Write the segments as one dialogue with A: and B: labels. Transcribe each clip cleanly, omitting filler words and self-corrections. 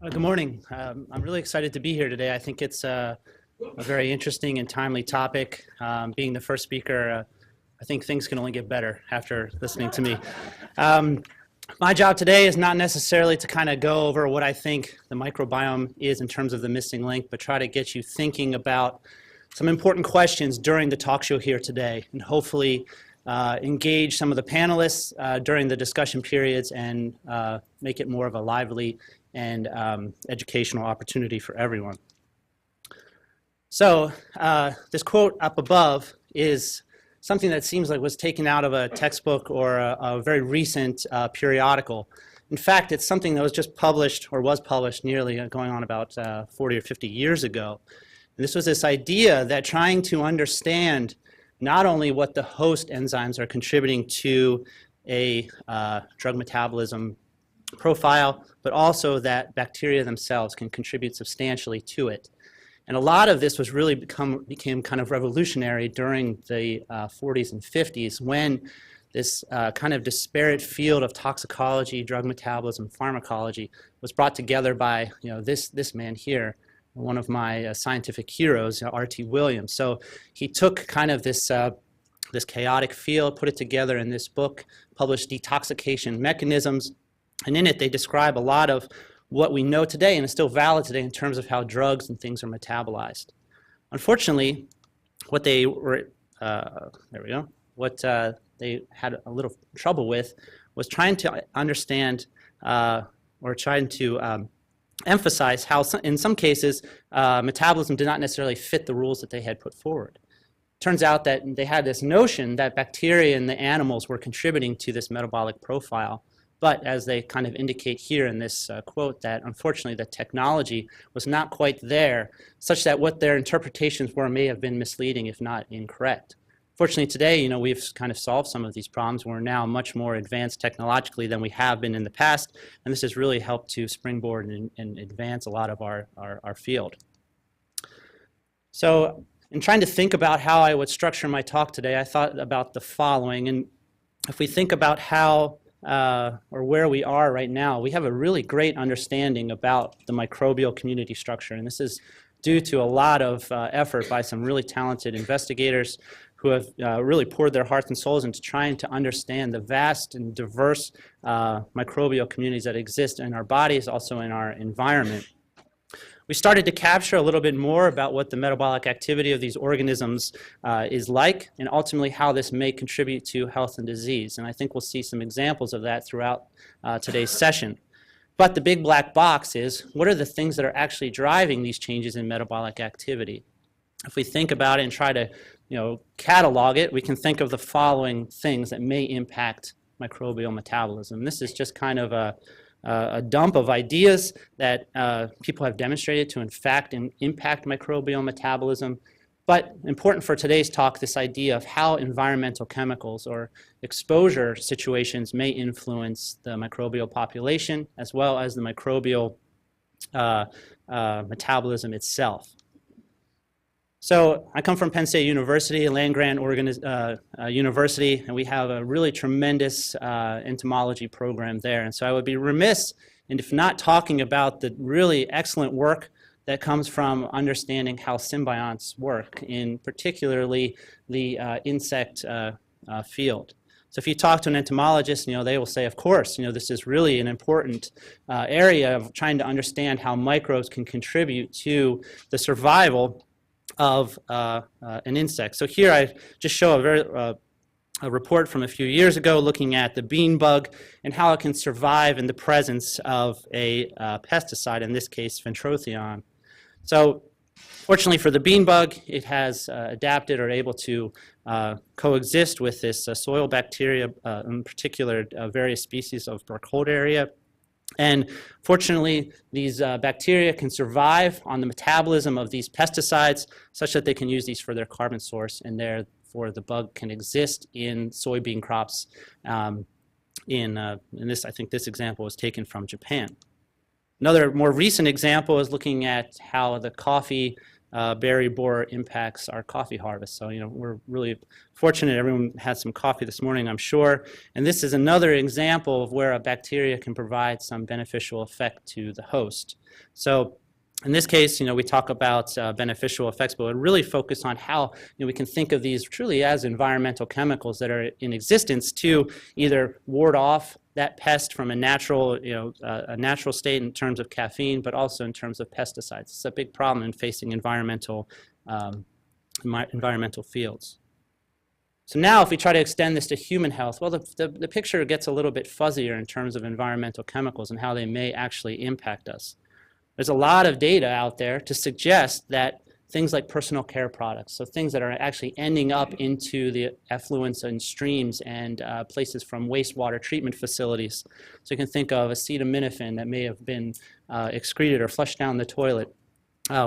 A: Good morning. I'm really excited to be here today. I think it's a very interesting and timely topic. Being the first speaker, I think things can only get better after listening to me. My job today is not necessarily to kind of go over what I think the microbiome is in terms of the missing link, but try to get you thinking about some important questions during the talk show here today, and hopefully engage some of the panelists during the discussion periods and make it more of a lively and educational opportunity for everyone. So this quote up above is something that seems like was taken out of a textbook or a very recent periodical. In fact, it's something that was just published, or was published nearly going on about 40 or 50 years ago. And this was this idea that trying to understand not only what the host enzymes are contributing to a drug metabolism profile, but also that bacteria themselves can contribute substantially to it. And a lot of this was really became kind of revolutionary during the 40s and 50s when this kind of disparate field of toxicology, drug metabolism, pharmacology was brought together by this man here, one of my scientific heroes, R.T. Williams. So he took kind of this this chaotic field, put it together in this book, published Detoxification Mechanisms. And in it, they describe a lot of what we know today and is still valid today in terms of how drugs and things are metabolized. Unfortunately, what they were, they had a little trouble with was trying to understand or trying to emphasize how in some cases metabolism did not necessarily fit the rules that they had put forward. Turns out that they had this notion that bacteria in the animals were contributing to this metabolic profile. But as they kind of indicate here in this quote, that unfortunately the technology was not quite there, such that what their interpretations were may have been misleading, if not incorrect. Fortunately today, we've kind of solved some of these problems. We're now much more advanced technologically than we have been in the past, and this has really helped to springboard and advance a lot of our field. So in trying to think about how I would structure my talk today, I thought about the following. And if we think about how or where we are right now, we have a really great understanding about the microbial community structure. And this is due to a lot of effort by some really talented investigators who have really poured their hearts and souls into trying to understand the vast and diverse microbial communities that exist in our bodies, also in our environment. We started to capture a little bit more about what the metabolic activity of these organisms is like, and ultimately how this may contribute to health and disease. And I think we'll see some examples of that throughout today's session. But the big black box is, what are the things that are actually driving these changes in metabolic activity? If we think about it and try to catalog it, we can think of the following things that may impact microbial metabolism. This is just kind of a dump of ideas that people have demonstrated to in fact impact microbial metabolism. But important for today's talk, this idea of how environmental chemicals or exposure situations may influence the microbial population as well as the microbial metabolism itself. So I come from Penn State University, a land-grant university, and we have a really tremendous entomology program there. And so I would be remiss if not talking about the really excellent work that comes from understanding how symbionts work, in particularly the insect field. So if you talk to an entomologist, they will say, of course, this is really an important area of trying to understand how microbes can contribute to the survival of an insect. So here I just show a report from a few years ago looking at the bean bug and how it can survive in the presence of a pesticide, in this case Ventrothion. So fortunately for the bean bug, it has adapted or able to coexist with this soil bacteria, in particular various species of Burkholderia. And fortunately, these bacteria can survive on the metabolism of these pesticides such that they can use these for their carbon source, and therefore the bug can exist in soybean crops. In this, I think this example was taken from Japan. Another more recent example is looking at how the coffee berry borer impacts our coffee harvest. So, we're really fortunate everyone had some coffee this morning, I'm sure. And this is another example of where a bacteria can provide some beneficial effect to the host. So in this case, we talk about beneficial effects, but we really focus on how we can think of these truly as environmental chemicals that are in existence to either ward off that pest from a natural state in terms of caffeine, but also in terms of pesticides. It's a big problem in facing environmental fields. So now if we try to extend this to human health, well, the picture gets a little bit fuzzier in terms of environmental chemicals and how they may actually impact us. There's a lot of data out there to suggest that things like personal care products, so things that are actually ending up into the effluents and streams and places from wastewater treatment facilities. So you can think of acetaminophen that may have been excreted or flushed down the toilet.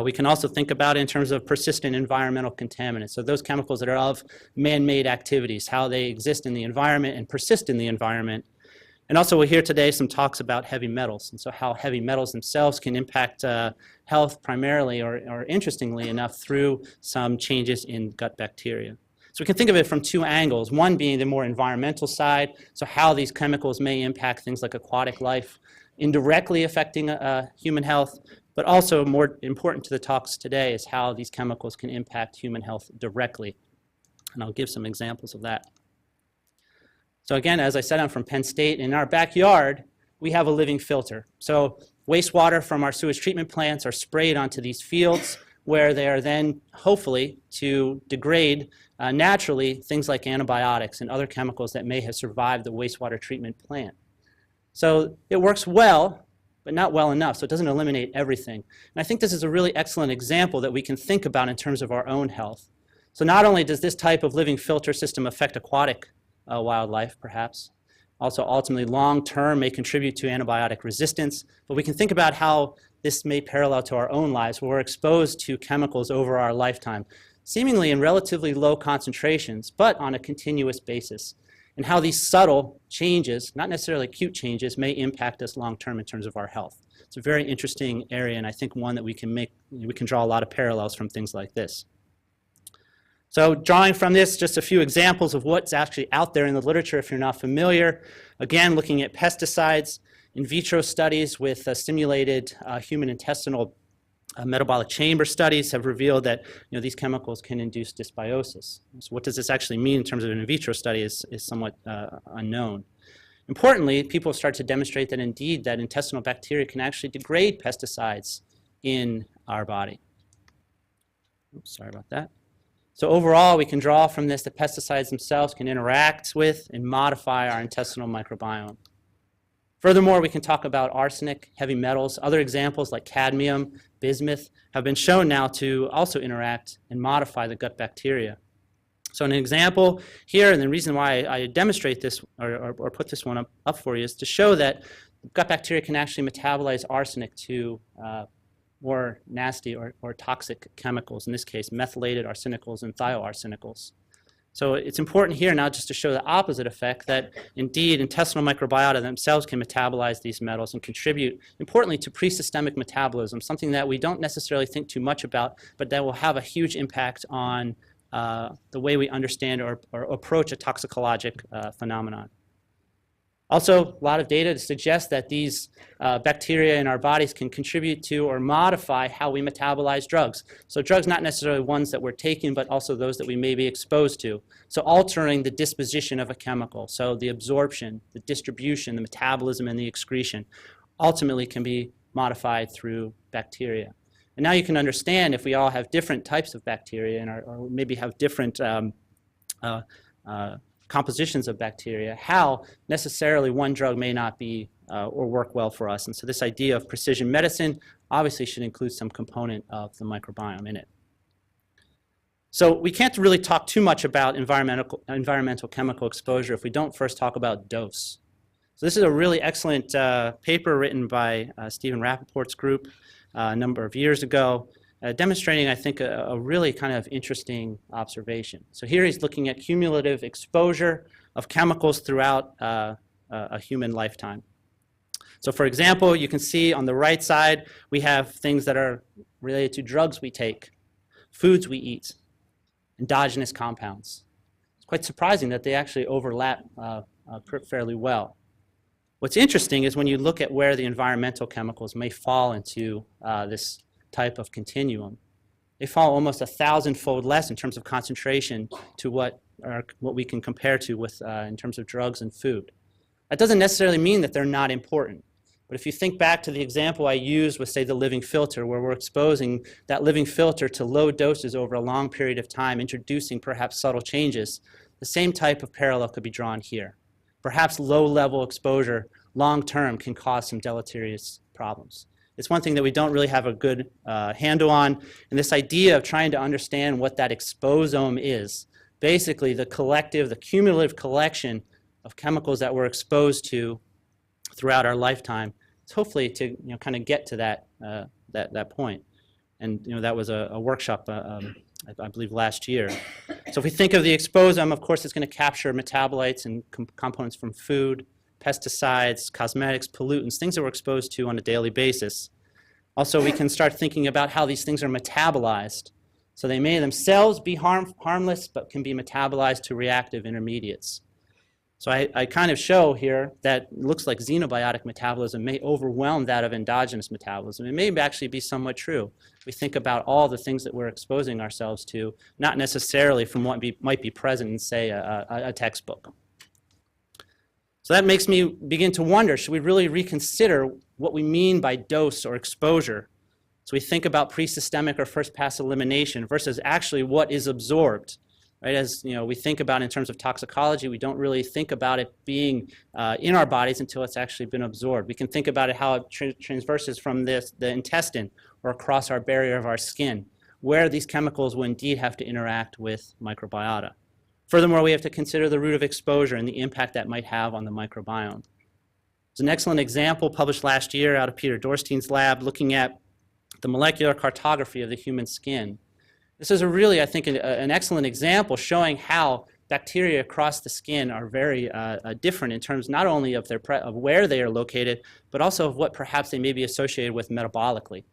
A: We can also think about it in terms of persistent environmental contaminants, so those chemicals that are of man-made activities, how they exist in the environment and persist in the environment. And also we'll hear today some talks about heavy metals, and so how heavy metals themselves can impact health primarily, or interestingly enough, through some changes in gut bacteria. So we can think of it from two angles, one being the more environmental side, so how these chemicals may impact things like aquatic life, indirectly affecting human health, but also more important to the talks today is how these chemicals can impact human health directly. And I'll give some examples of that. So again, as I said, I'm from Penn State. In our backyard, we have a living filter. So wastewater from our sewage treatment plants are sprayed onto these fields where they are then, hopefully, to degrade naturally things like antibiotics and other chemicals that may have survived the wastewater treatment plant. So it works well, but not well enough, so it doesn't eliminate everything. And I think this is a really excellent example that we can think about in terms of our own health. So not only does this type of living filter system affect aquatic wildlife, perhaps. Also, ultimately, long-term may contribute to antibiotic resistance, but we can think about how this may parallel to our own lives, where we're exposed to chemicals over our lifetime, seemingly in relatively low concentrations, but on a continuous basis, and how these subtle changes, not necessarily acute changes, may impact us long-term in terms of our health. It's a very interesting area, and I think one that we can draw a lot of parallels from things like this. So drawing from this, just a few examples of what's actually out there in the literature if you're not familiar. Again, looking at pesticides, in vitro studies with stimulated human intestinal metabolic chamber studies have revealed that these chemicals can induce dysbiosis. So what does this actually mean in terms of an in vitro study is somewhat unknown. Importantly, people start to demonstrate that indeed that intestinal bacteria can actually degrade pesticides in our body. Oops, sorry about that. So overall, we can draw from this that pesticides themselves can interact with and modify our intestinal microbiome. Furthermore, we can talk about arsenic, heavy metals. Other examples like cadmium, bismuth have been shown now to also interact and modify the gut bacteria. So an example here, and the reason why I demonstrate this or put this one up for you is to show that gut bacteria can actually metabolize arsenic to more nasty or toxic chemicals, in this case methylated arsenicals and thioarsenicals. So it's important here now just to show the opposite effect, that indeed intestinal microbiota themselves can metabolize these metals and contribute, importantly, to pre-systemic metabolism, something that we don't necessarily think too much about, but that will have a huge impact on the way we understand or approach a toxicologic phenomenon. Also, a lot of data to suggest that these bacteria in our bodies can contribute to or modify how we metabolize drugs. So drugs not necessarily ones that we're taking, but also those that we may be exposed to. So altering the disposition of a chemical, so the absorption, the distribution, the metabolism, and the excretion, ultimately can be modified through bacteria. And now you can understand if we all have different types of bacteria or maybe have different compositions of bacteria, how necessarily one drug may not be or work well for us. And so this idea of precision medicine obviously should include some component of the microbiome in it. So we can't really talk too much about environmental chemical exposure if we don't first talk about dose. So this is a really excellent paper written by Stephen Rappaport's group a number of years ago, demonstrating, I think, a really kind of interesting observation. So here he's looking at cumulative exposure of chemicals throughout a human lifetime. So for example, you can see on the right side, we have things that are related to drugs we take. foods we eat, endogenous compounds. It's quite surprising that they actually overlap fairly well. What's interesting is when you look at where the environmental chemicals may fall into this type of continuum, they fall almost 1,000-fold less in terms of concentration to what we can compare to with in terms of drugs and food. That doesn't necessarily mean that they're not important. But if you think back to the example I used with, say, the living filter, where we're exposing that living filter to low doses over a long period of time, introducing perhaps subtle changes, the same type of parallel could be drawn here. Perhaps low-level exposure long-term can cause some deleterious problems. It's one thing that we don't really have a good handle on, and this idea of trying to understand what that exposome is, basically the cumulative collection of chemicals that we're exposed to throughout our lifetime, it's hopefully to kind of get to that point. And that was a workshop I believe last year. So if we think of the exposome, of course it's going to capture metabolites and components from food, pesticides, cosmetics, pollutants, things that we're exposed to on a daily basis. Also, we can start thinking about how these things are metabolized. So they may themselves be harmless, but can be metabolized to reactive intermediates. So I kind of show here that it looks like xenobiotic metabolism may overwhelm that of endogenous metabolism. It may actually be somewhat true. We think about all the things that we're exposing ourselves to, not necessarily from what might be present in, say, a textbook. So that makes me begin to wonder, should we really reconsider what we mean by dose or exposure? So we think about pre-systemic or first-pass elimination versus actually what is absorbed. Right? As we think about in terms of toxicology, we don't really think about it being in our bodies until it's actually been absorbed. We can think about it how it transverses from the intestine or across our barrier of our skin, where these chemicals will indeed have to interact with microbiota. Furthermore, we have to consider the route of exposure and the impact that might have on the microbiome. There's an excellent example published last year out of Peter Dorstein's lab looking at the molecular cartography of the human skin. This is really, I think, an excellent example showing how bacteria across the skin are very different in terms not only of where they are located, but also of what perhaps they may be associated with metabolically.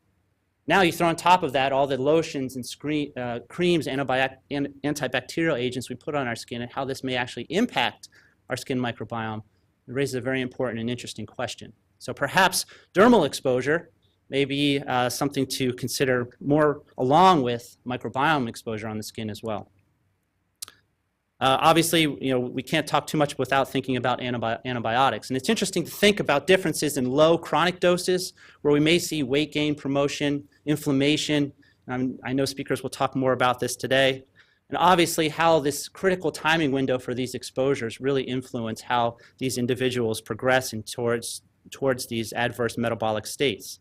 A: Now you throw on top of that all the lotions and creams, antibacterial agents we put on our skin and how this may actually impact our skin microbiome. It raises a very important and interesting question. So perhaps dermal exposure may be something to consider more along with microbiome exposure on the skin as well. Obviously, we can't talk too much without thinking about antibiotics. And it's interesting to think about differences in low chronic doses where we may see weight gain, promotion, inflammation. I know speakers will talk more about this today. And obviously how this critical timing window for these exposures really influence how these individuals progress towards these adverse metabolic states.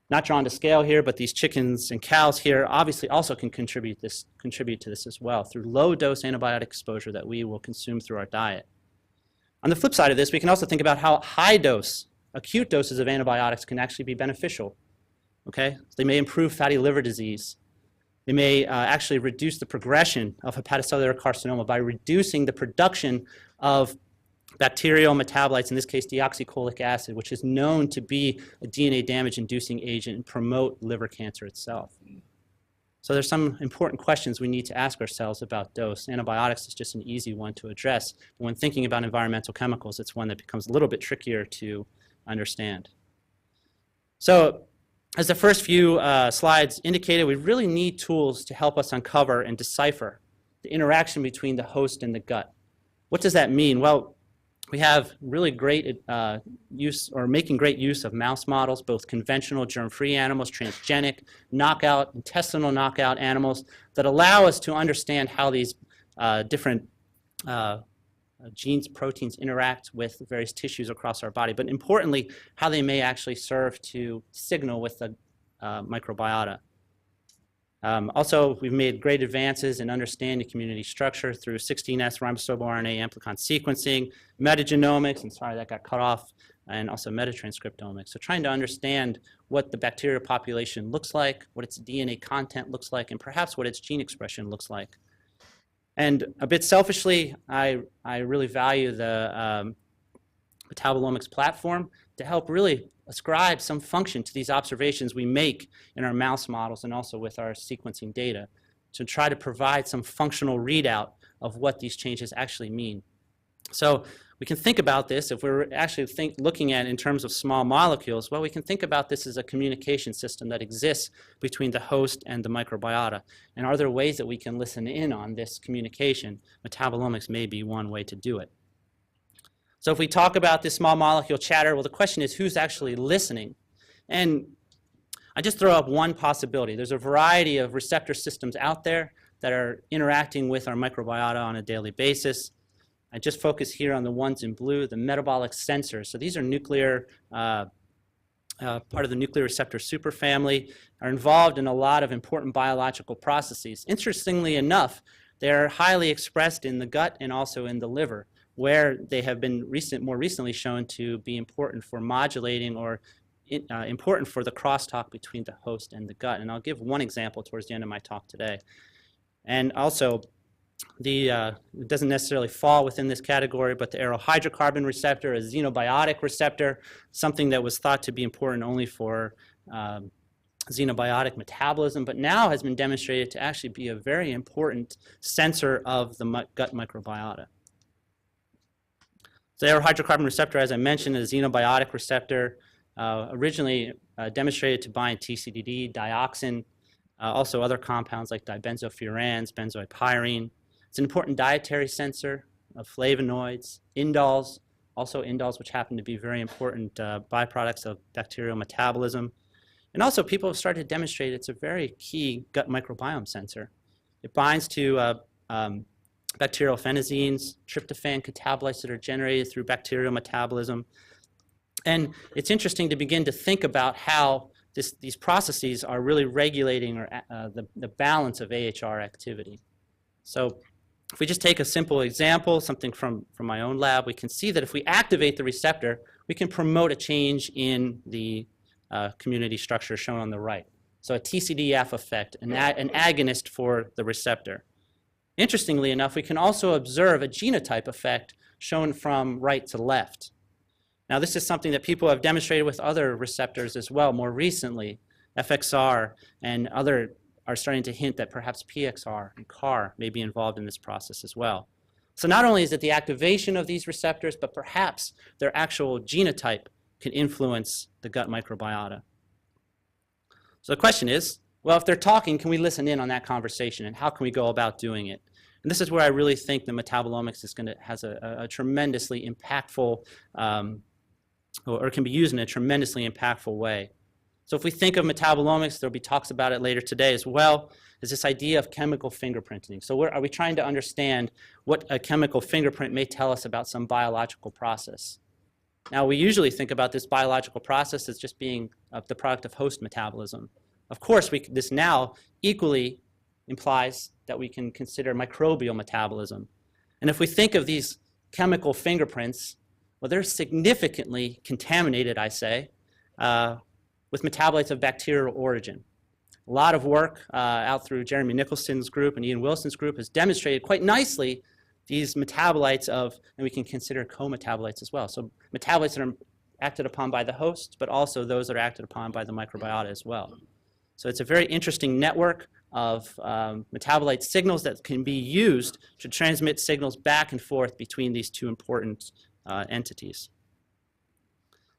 A: Not drawn to scale here, but these chickens and cows here obviously also can contribute to this as well through low-dose antibiotic exposure that we will consume through our diet. On the flip side of this, we can also think about how high-dose, acute doses of antibiotics can actually be beneficial. Okay? They may improve fatty liver disease. They may actually reduce the progression of hepatocellular carcinoma by reducing the production of bacterial metabolites, in this case deoxycholic acid, which is known to be a DNA damage-inducing agent and promote liver cancer itself. So there's some important questions we need to ask ourselves about dose. Antibiotics is just an easy one to address. But when thinking about environmental chemicals, it's one that becomes a little bit trickier to understand. So as the first few slides indicated, we really need tools to help us uncover and decipher the interaction between the host and the gut. What does that mean? Well, we have really great making great use of mouse models, both conventional germ-free animals, transgenic, intestinal knockout animals that allow us to understand how these different genes, proteins interact with various tissues across our body, but importantly, how they may actually serve to signal with the microbiota. Also, we've made great advances in understanding community structure through 16S ribosomal RNA amplicon sequencing, metagenomics, and sorry that got cut off, and also metatranscriptomics. So trying to understand what the bacterial population looks like, what its DNA content looks like, and perhaps what its gene expression looks like. And a bit selfishly, I really value the metabolomics platform to help really ascribe some function to these observations we make in our mouse models and also with our sequencing data to try to provide some functional readout of what these changes actually mean. So we can think about this, if we're actually looking at it in terms of small molecules, well, we can think about this as a communication system that exists between the host and the microbiota. And are there ways that we can listen in on this communication? Metabolomics may be one way to do it. So if we talk about this small molecule chatter, well, the question is who's actually listening? And I just throw up one possibility. There's a variety of receptor systems out there that are interacting with our microbiota on a daily basis. I just focus here on the ones in blue, the metabolic sensors. So these are nuclear, part of the nuclear receptor superfamily, are involved in a lot of important biological processes. Interestingly enough, they're highly expressed in the gut and also in the liver, where they have been more recently shown to be important for modulating or important for the crosstalk between the host and the gut. And I'll give one example towards the end of my talk today. And also, it doesn't necessarily fall within this category, but the Aryl hydrocarbon receptor, a xenobiotic receptor, something that was thought to be important only for xenobiotic metabolism, but now has been demonstrated to actually be a very important sensor of the gut microbiota. So the Aryl hydrocarbon receptor, as I mentioned, is a xenobiotic receptor, originally demonstrated to bind TCDD, dioxin, also other compounds like dibenzofurans, benzoylpyrene. It's an important dietary sensor of flavonoids, indols, also indols, which happen to be very important byproducts of bacterial metabolism. And also people have started to demonstrate it's a very key gut microbiome sensor. It binds to bacterial phenazines, tryptophan catabolites that are generated through bacterial metabolism. And it's interesting to begin to think about how these processes are really regulating the balance of AHR activity. So if we just take a simple example, something from my own lab, we can see that if we activate the receptor, we can promote a change in the community structure shown on the right. So a TCDF effect, an agonist for the receptor. Interestingly enough, we can also observe a genotype effect shown from right to left. Now, this is something that people have demonstrated with other receptors as well more recently. FXR and other are starting to hint that perhaps PXR and CAR may be involved in this process as well. So not only is it the activation of these receptors, but perhaps their actual genotype can influence the gut microbiota. So the question is, well, if they're talking, can we listen in on that conversation, and how can we go about doing it? And this is where I really think the metabolomics has a tremendously impactful, or can be used in a tremendously impactful way. So if we think of metabolomics, there'll be talks about it later today as well, is this idea of chemical fingerprinting. So are we trying to understand what a chemical fingerprint may tell us about some biological process? Now, we usually think about this biological process as just being the product of host metabolism. Of course, this now equally implies that we can consider microbial metabolism. And if we think of these chemical fingerprints, well, they're significantly contaminated, I say, with metabolites of bacterial origin. A lot of work out through Jeremy Nicholson's group and Ian Wilson's group has demonstrated quite nicely these metabolites and we can consider co-metabolites as well. So metabolites that are acted upon by the host, but also those that are acted upon by the microbiota as well. So it's a very interesting network of metabolite signals that can be used to transmit signals back and forth between these two important entities.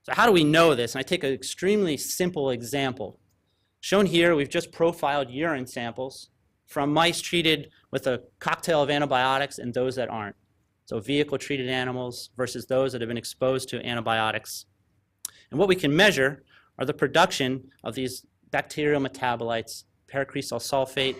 A: So how do we know this? And I take an extremely simple example. Shown here, we've just profiled urine samples from mice treated with a cocktail of antibiotics and those that aren't. So vehicle-treated animals versus those that have been exposed to antibiotics. And what we can measure are the production of these bacterial metabolites, pericresol sulfate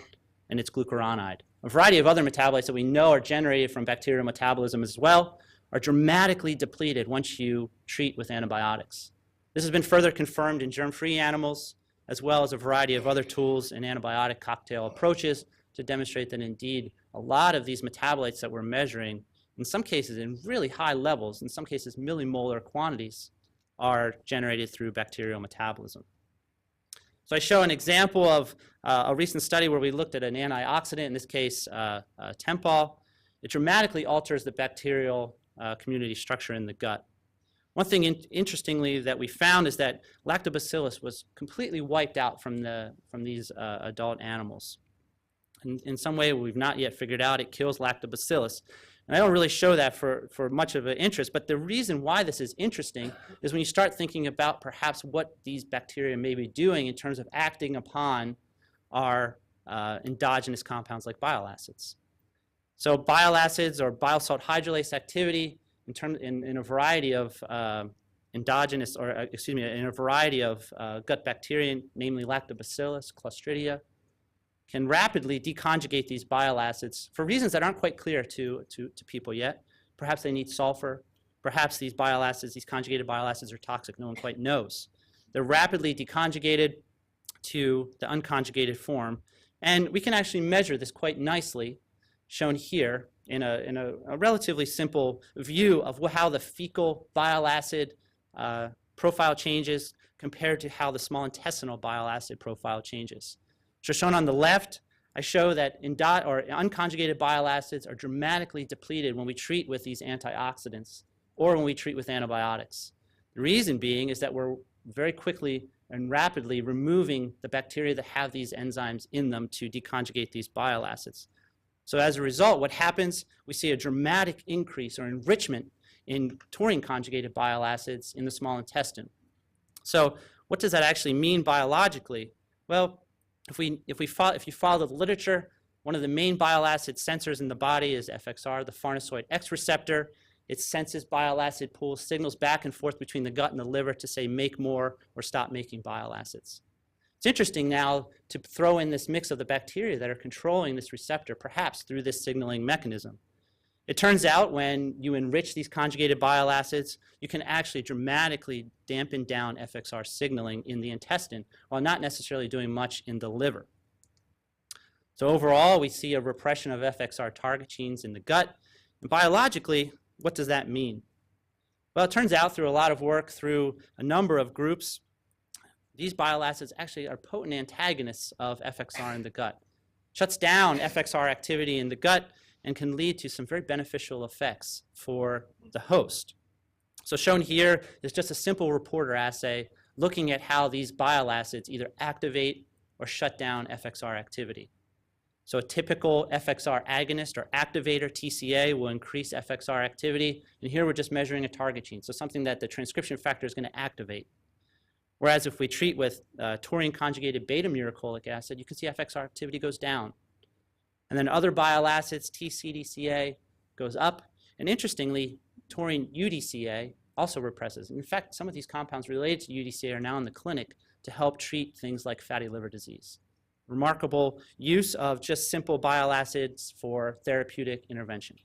A: and its glucuronide. A variety of other metabolites that we know are generated from bacterial metabolism as well are dramatically depleted once you treat with antibiotics. This has been further confirmed in germ-free animals, as well as a variety of other tools and antibiotic cocktail approaches to demonstrate that indeed a lot of these metabolites that we're measuring, in some cases in really high levels, in some cases millimolar quantities, are generated through bacterial metabolism. So I show an example of a recent study where we looked at an antioxidant, in this case Tempol. It dramatically alters the bacterial community structure in the gut. One thing interestingly that we found is that lactobacillus was completely wiped out from these adult animals. In some way we've not yet figured out it kills lactobacillus. And I don't really show that for much of an interest, but the reason why this is interesting is when you start thinking about perhaps what these bacteria may be doing in terms of acting upon our endogenous compounds like bile acids. So bile acids or bile salt hydrolase activity in a variety of endogenous, or excuse me, in a variety of gut bacteria, namely lactobacillus, Clostridia, can rapidly deconjugate these bile acids for reasons that aren't quite clear to people yet. Perhaps they need sulfur. Perhaps these bile acids, these conjugated bile acids are toxic. No one quite knows. They're rapidly deconjugated to the unconjugated form. And we can actually measure this quite nicely, shown here in a relatively simple view of how the fecal bile acid profile changes compared to how the small intestinal bile acid profile changes. So shown on the left, I show that unconjugated bile acids are dramatically depleted when we treat with these antioxidants or when we treat with antibiotics. The reason being is that we're very quickly and rapidly removing the bacteria that have these enzymes in them to deconjugate these bile acids. So as a result, what happens, we see a dramatic increase or enrichment in taurine-conjugated bile acids in the small intestine. So what does that actually mean biologically? Well, if you follow the literature, one of the main bile acid sensors in the body is FXR, the farnesoid X receptor. It senses bile acid pools, signals back and forth between the gut and the liver to say make more or stop making bile acids. It's interesting now to throw in this mix of the bacteria that are controlling this receptor, perhaps through this signaling mechanism. It turns out when you enrich these conjugated bile acids, you can actually dramatically dampen down FXR signaling in the intestine while not necessarily doing much in the liver. So overall, we see a repression of FXR target genes in the gut. And biologically, what does that mean? Well, it turns out through a lot of work through a number of groups, these bile acids actually are potent antagonists of FXR in the gut. Shuts down FXR activity in the gut and can lead to some very beneficial effects for the host. So shown here is just a simple reporter assay looking at how these bile acids either activate or shut down FXR activity. So a typical FXR agonist or activator, TCA, will increase FXR activity. And here we're just measuring a target gene, so something that the transcription factor is going to activate. Whereas if we treat with taurine-conjugated beta-murocholic acid, you can see FXR activity goes down. And then other bile acids, TCDCA, goes up. And interestingly, taurine UDCA also represses. In fact, some of these compounds related to UDCA are now in the clinic to help treat things like fatty liver disease. Remarkable use of just simple bile acids for therapeutic intervention.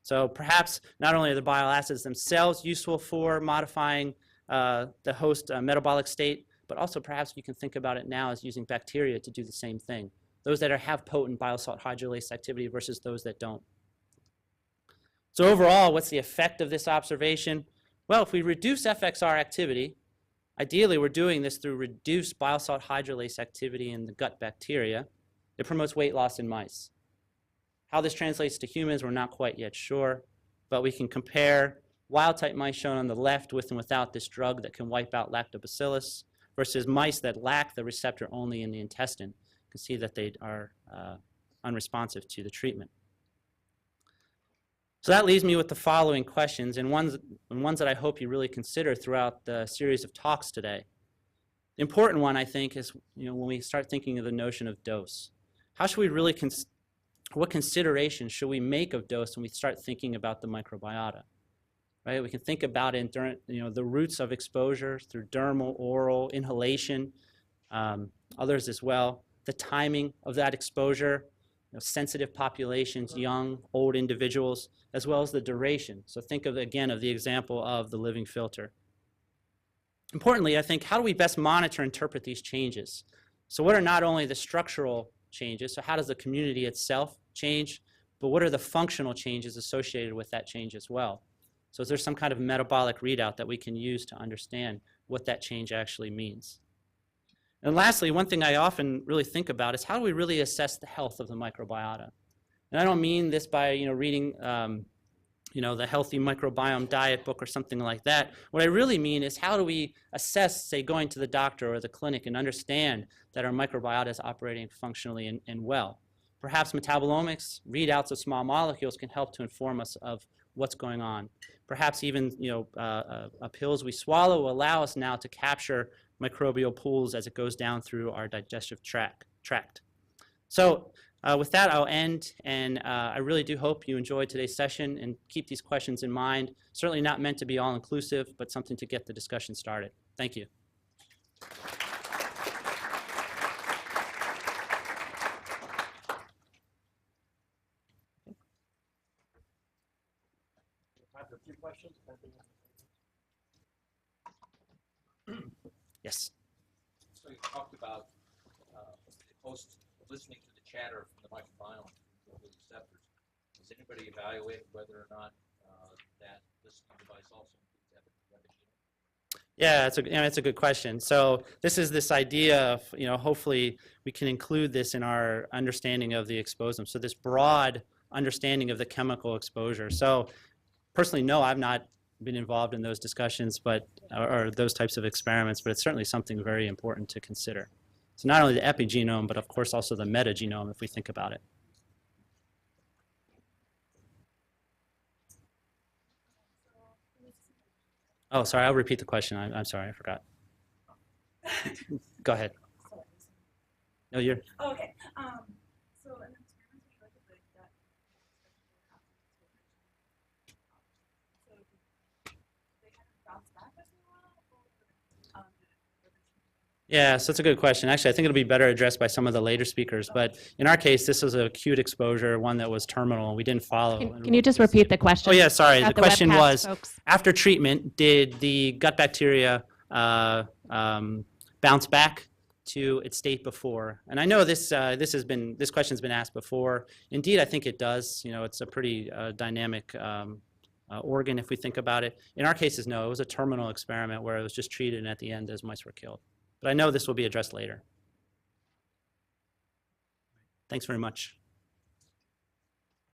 A: So perhaps not only are the bile acids themselves useful for modifying the host metabolic state, but also perhaps you can think about it now as using bacteria to do the same thing. Those that have potent bile salt hydrolase activity versus those that don't. So overall, what's the effect of this observation? Well, if we reduce FXR activity, ideally we're doing this through reduced bile salt hydrolase activity in the gut bacteria. It promotes weight loss in mice. How this translates to humans, we're not quite yet sure, but we can compare wild-type mice shown on the left with and without this drug that can wipe out lactobacillus versus mice that lack the receptor only in the intestine. You can see that they are unresponsive to the treatment. So that leaves me with the following questions, and ones that I hope you really consider throughout the series of talks today. The important one, I think, is when we start thinking of the notion of dose. How should we really, what considerations should we make of dose when we start thinking about the microbiota? Right? We can think about it during, the routes of exposure through dermal, oral, inhalation, others as well. The timing of that exposure, sensitive populations, young, old individuals, as well as the duration. So think of, again, of the example of the living filter. Importantly, I think, how do we best monitor and interpret these changes? So what are not only the structural changes, so how does the community itself change, but what are the functional changes associated with that change as well? So is there some kind of metabolic readout that we can use to understand what that change actually means? And lastly, one thing I often really think about is how do we really assess the health of the microbiota? And I don't mean this by reading the Healthy Microbiome Diet book or something like that. What I really mean is, how do we assess, say, going to the doctor or the clinic and understand that our microbiota is operating functionally and well? Perhaps metabolomics, readouts of small molecules can help to inform us of what's going on. Perhaps even pills we swallow will allow us now to capture microbial pools as it goes down through our digestive tract. So with that, I'll end, and I really do hope you enjoyed today's session and keep these questions in mind. Certainly not meant to be all-inclusive, but something to get the discussion started. Thank you.
B: Time for a few questions.
A: Yes.
C: So you talked about post listening to the chatter from the microbiome, the receptors. Has anybody evaluated whether or not that listening device also includes epigenome?
A: Yeah, it's a good question. So this idea of, hopefully we can include this in our understanding of the exposome. So this broad understanding of the chemical exposure. So personally, no, I've not been involved in those discussions, or those types of experiments, but it's certainly something very important to consider. So not only the epigenome, but of course also the metagenome, if we think about it. Oh, sorry, I'll repeat the question. I'm sorry, I forgot. Go ahead. No, you're.
D: Oh, okay. So an experiment we looked at the gut so they kind of bounce back as well, or
A: Yeah, so it's a good question. Actually, I think it'll be better addressed by some of the later speakers. But in our case, this was an acute exposure, one that was terminal, and we didn't follow.
E: Can you just repeat the question?
A: Oh, yeah, sorry. The question
E: webcast,
A: was,
E: folks.
A: after treatment, did the gut bacteria bounce back to its state before? And I know this question's been asked before. Indeed, I think it does. It's a pretty dynamic organ if we think about it. In our cases, no. It was a terminal experiment where it was just treated, and at the end, those mice were killed. But I know this will be addressed later. Thanks very much.